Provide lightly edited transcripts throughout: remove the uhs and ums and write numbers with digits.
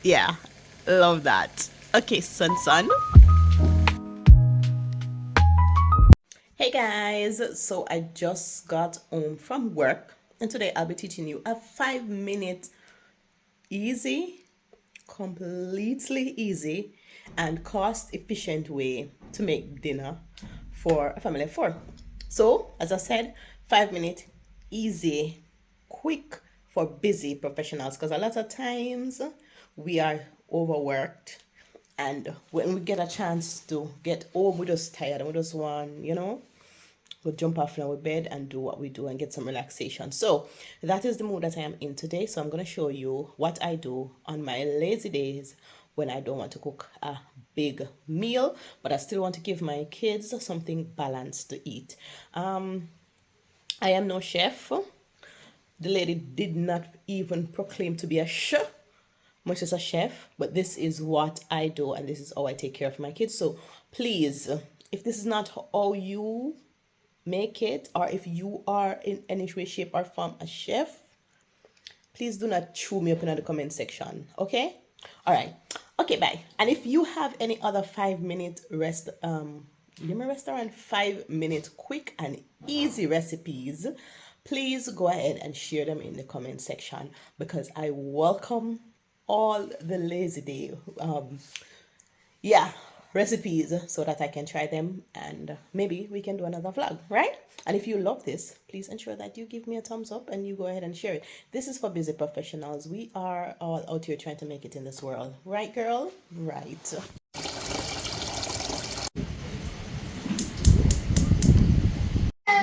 Yeah, love that. Okay, son. Hey guys, so I just got home from work and today I'll be teaching you a 5 minute easy, completely easy and cost efficient way to make dinner for a family of four. So, as I said, 5 minute easy, quick for busy professionals because a lot of times we are overworked and when we get a chance to get home, we're just tired and we just want, go jump off in our bed and do what we do and get some relaxation. So that is the mood that I am in today. So I'm going to show you what I do on my lazy days when I don't want to cook a big meal, but I still want to give my kids something balanced to eat. I am no chef. The lady did not even proclaim to be a chef, much as a chef, but this is what I do and this is how I take care of my kids. So please, if this is not how you make it, or if you are in any way, shape, or form a chef, please do not chew me up in the comment section. Okay? All right. Okay, bye. And if you have any other 5 minute restaurant 5 minute quick and easy recipes, please go ahead and share them in the comment section because I welcome all the lazy day yeah, recipes so that I can try them and maybe we can do another vlog, right? And if you love this, please ensure that you give me a thumbs up and you go ahead and share it. This is for busy professionals. We are all out here trying to make it in this world, right, girl? Right.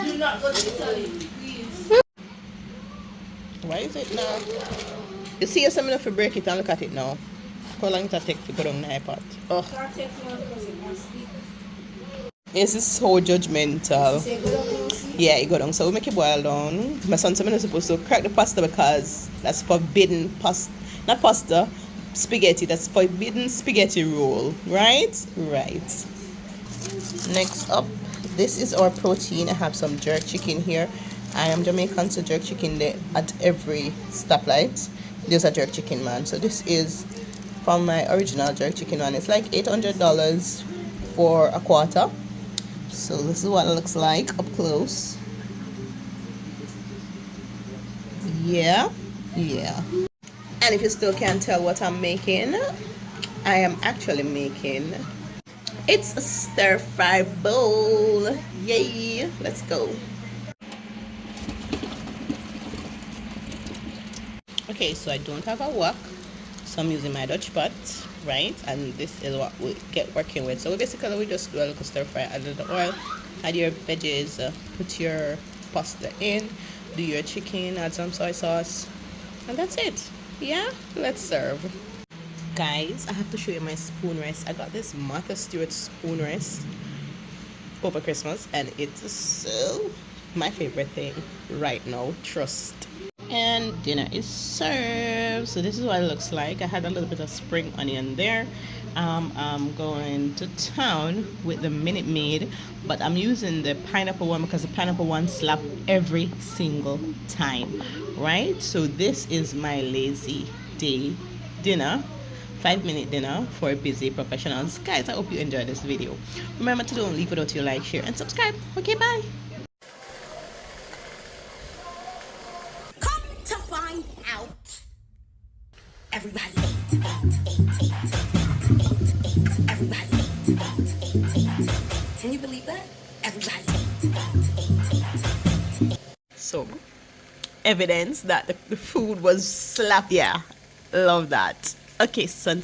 Do not go to Italy, please. Why is it now? You see yourself enough to break it and look at it now. How long it take to go down the iPad? Oh. This is so judgmental. Yeah, it go down. So we make it boil down. My son said I'm not supposed to crack the pasta because that's forbidden pasta. Not pasta, spaghetti. That's forbidden spaghetti roll. Right? Right. Next up, this is our protein. I have some jerk chicken here. I am Jamaican, so jerk chicken there at every stoplight. There's a jerk chicken, man. So this is from my original jerk chicken one. It's like $800 for a quarter. So this is what it looks like up close. Yeah. And if you still can't tell what I'm making, I am actually making, it's a stir fry bowl. Yay, let's go. Okay, so I don't have a wok, so I'm using my Dutch pot, right? And this is what we get working with. So basically we just do a little stir fry, add a little oil, add your veggies, put your pasta in, do your chicken, add some soy sauce, and that's it. Yeah, let's serve. Guys, I have to show you my spoon rice. I got this Martha Stewart spoon rice over Christmas and it's so my favorite thing right now, trust. And dinner is served. So this is what it looks like. I had a little bit of spring onion there. I'm going to town with the Minute Maid, but I'm using the pineapple one because the pineapple one slap every single time, right? So this is my lazy day dinner, 5 minute dinner for busy professionals. Guys, I hope you enjoyed this video. Remember to don't leave without your like, share, and subscribe. Okay, bye. To find out, everybody ate. Everybody ate. Can you believe that? Everybody ate. So, evidence that the food was slap. Yeah, love that. Okay, son.